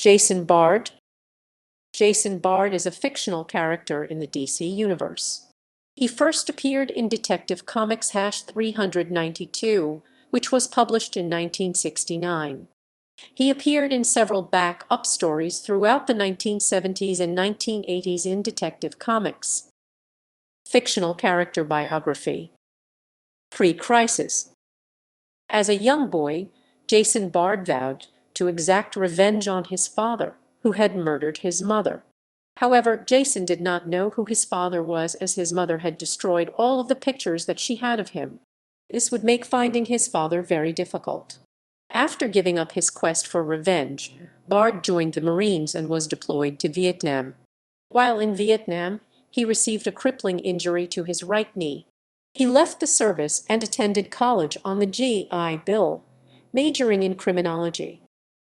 Jason Bard. Jason Bard is a fictional character in the DC universe. He first appeared in Detective Comics #392, which was published in 1969. He appeared in several back-up stories throughout the 1970s and 1980s in Detective Comics. Fictional character biography. Pre-crisis. As a young boy, Jason Bard vowed to exact revenge on his father, who had murdered his mother. However, Jason did not know who his father was, as his mother had destroyed all of the pictures that she had of him. This would make finding his father very difficult. After giving up his quest for revenge, Bard joined the Marines and was deployed to Vietnam. While in Vietnam, he received a crippling injury to his right knee. He left the service and attended college on the GI Bill, majoring in criminology.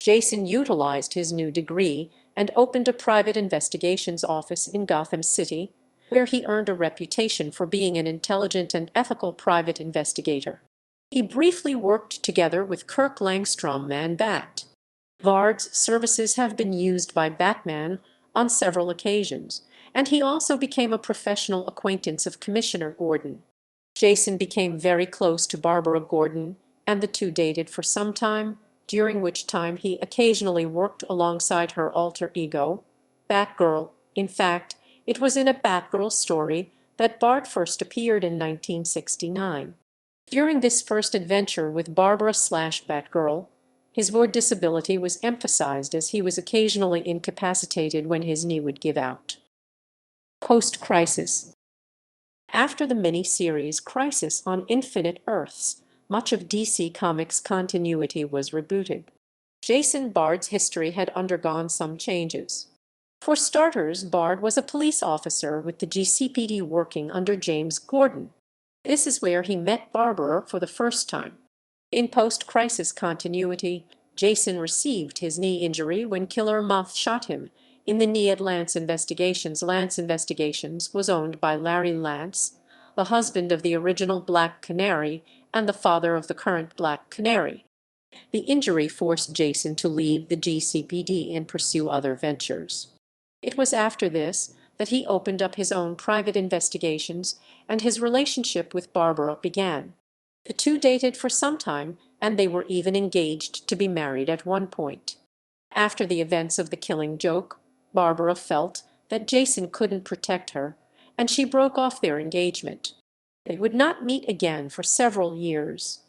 Jason utilized his new degree and opened a private investigations office in Gotham City, where he earned a reputation for being an intelligent and ethical private investigator. He briefly worked together with Kirk Langstrom Man-Bat. Bard's services have been used by Batman on several occasions, and he also became a professional acquaintance of Commissioner Gordon. Jason became very close to Barbara Gordon, and the two dated for some time, during which time he occasionally worked alongside her alter ego, Batgirl. In fact, it was in a Batgirl story that Bard first appeared in 1969. During this first adventure with Barbara/Batgirl, his more disability was emphasized, as he was occasionally incapacitated when his knee would give out. Post-crisis. After the mini-series Crisis on Infinite Earths, much of DC Comics continuity was rebooted. Jason Bard's history had undergone some changes. For starters, Bard was a police officer with the GCPD working under James Gordon. This is where he met Barbara for the first time. In post-crisis continuity, Jason received his knee injury when Killer Moth shot him in the knee at Lance Investigations. Lance Investigations was owned by Larry Lance, the husband of the original Black Canary and the father of the current Black Canary. The injury forced Jason to leave the GCPD and pursue other ventures. It was after this that he opened up his own private investigations, and his relationship with Barbara began. The two dated for some time, and they were even engaged to be married at one point. After the events of The Killing Joke, Barbara felt that Jason couldn't protect her, and she broke off their engagement. They would not meet again for several years.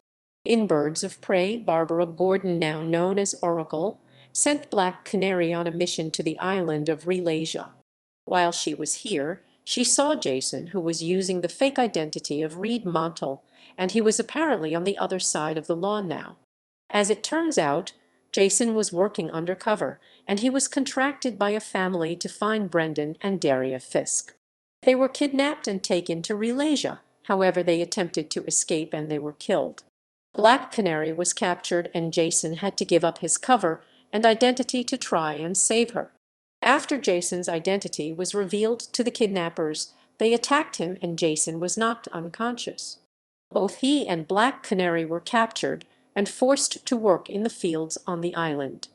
In Birds of Prey, Barbara Gordon, now known as Oracle, sent Black Canary on a mission to the island of Relasia. While she was here, she saw Jason, who was using the fake identity of Reed Montal, and he was apparently on the other side of the law now. As it turns out, Jason was working undercover, and he was contracted by a family to find Brendan and Daria Fisk. They were kidnapped and taken to Relasia. However, they attempted to escape and they were killed. Black Canary was captured, and Jason had to give up his cover and identity to try and save her. After Jason's identity was revealed to the kidnappers, they attacked him and Jason was knocked unconscious. Both he and Black Canary were captured and forced to work in the fields on the island.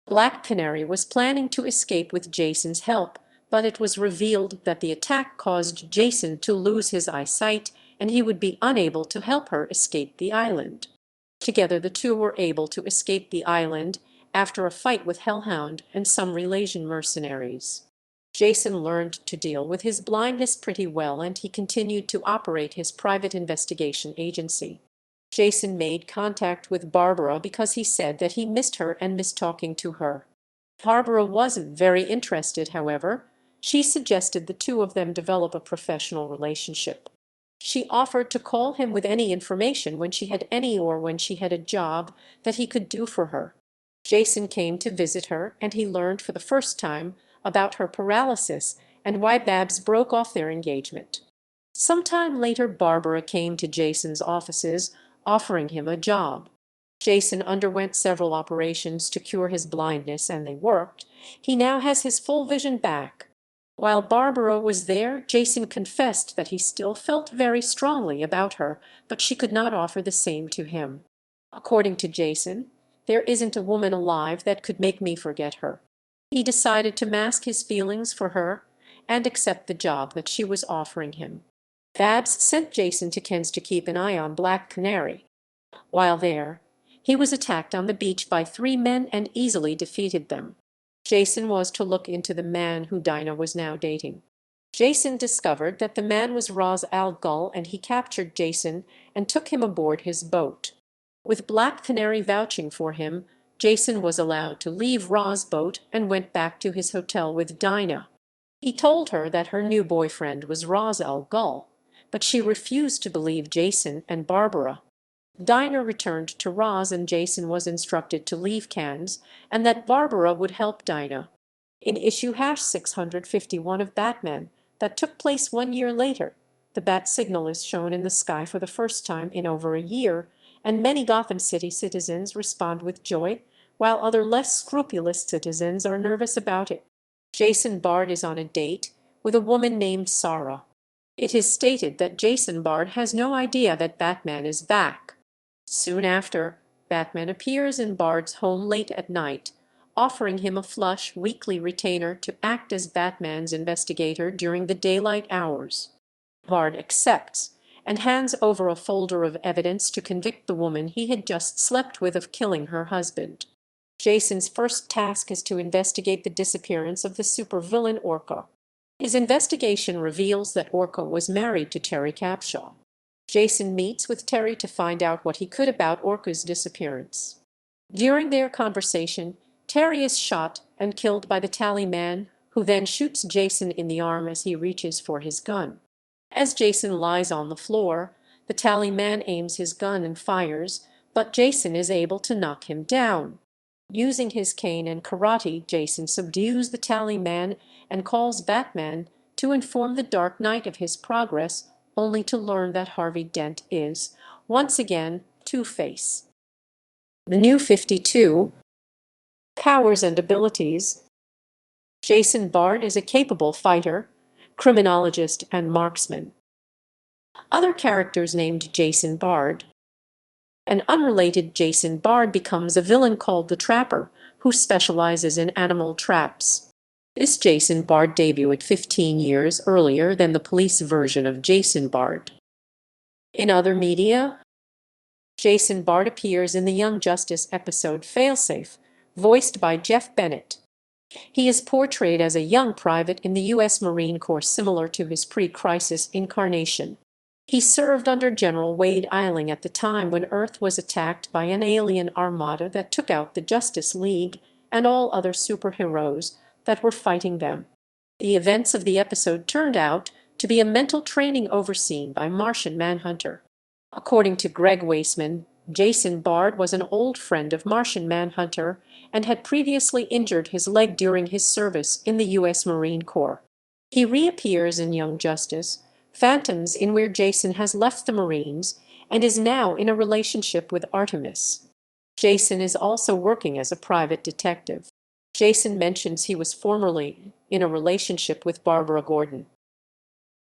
Black Canary was planning to escape with Jason's help, but it was revealed that the attack caused Jason to lose his eyesight and he would be unable to help her escape the island. Together the two were able to escape the island after a fight with Hellhound and some Relasian mercenaries. Jason learned to deal with his blindness pretty well, and he continued to operate his private investigation agency. Jason made contact with Barbara because he said that he missed her and missed talking to her. Barbara wasn't very interested, however. She suggested the two of them develop a professional relationship. She offered to call him with any information when she had any, or when she had a job that he could do for her. Jason came to visit her, and he learned for the first time about her paralysis and why Babs broke off their engagement. Sometime later, Barbara came to Jason's offices, offering him a job. Jason underwent several operations to cure his blindness, and they worked. He now has his full vision back. While Barbara was there, Jason confessed that he still felt very strongly about her, but she could not offer the same to him. According to Jason, "There isn't a woman alive that could make me forget her." He decided to mask his feelings for her and accept the job that she was offering him. Babs sent Jason to Ken's to keep an eye on Black Canary. While there, he was attacked on the beach by three men and easily defeated them. Jason was to look into the man who Dinah was now dating. Jason discovered that the man was Ra's al Ghul, and he captured Jason and took him aboard his boat. With Black Canary vouching for him, Jason was allowed to leave Ra's boat and went back to his hotel with Dinah. He told her that her new boyfriend was Ra's al Ghul, but she refused to believe Jason and Barbara. Dinah returned to Roz, and Jason was instructed to leave Cannes and that Barbara would help Dinah. In issue #651 of Batman, that took place 1 year later, the bat signal is shown in the sky for the first time in over a year, and many Gotham City citizens respond with joy, while other less scrupulous citizens are nervous about it. Jason Bard is on a date with a woman named Sarah. It is stated that Jason Bard has no idea that Batman is back. Soon after, Batman appears in Bard's home late at night, offering him a flush weekly retainer to act as Batman's investigator during the daylight hours. Bard accepts and hands over a folder of evidence to convict the woman he had just slept with of killing her husband. Jason's first task is to investigate the disappearance of the supervillain Orca. His investigation reveals that Orca was married to Terry Capshaw. Jason meets with Terry to find out what he could about Orca's disappearance. During their conversation, Terry is shot and killed by the Tally Man, who then shoots Jason in the arm as he reaches for his gun. As Jason lies on the floor, the Tally Man aims his gun and fires, but Jason is able to knock him down. Using his cane and karate, Jason subdues the Tally Man and calls Batman to inform the Dark Knight of his progress, only to learn that Harvey Dent is, once again, Two-Face. The New 52. Powers and abilities. Jason Bard is a capable fighter, criminologist, and marksman. Other characters named Jason Bard. An unrelated Jason Bard becomes a villain called the Trapper, who specializes in animal traps. This Jason Bard debuted 15 years earlier than the police version of Jason Bard. In other media, Jason Bard appears in the Young Justice episode Failsafe, voiced by Jeff Bennett. He is portrayed as a young private in the U.S. Marine Corps, similar to his pre-crisis incarnation. He served under General Wade Eiling at the time when Earth was attacked by an alien armada that took out the Justice League and all other superheroes that were fighting them. The events of the episode turned out to be a mental training overseen by Martian Manhunter. According to Greg Weisman, Jason Bard was an old friend of Martian Manhunter and had previously injured his leg during his service in the U.S. Marine Corps. He reappears in Young Justice, Phantoms, in where Jason has left the Marines and is now in a relationship with Artemis. Jason is also working as a private detective. Jason mentions he was formerly in a relationship with Barbara Gordon.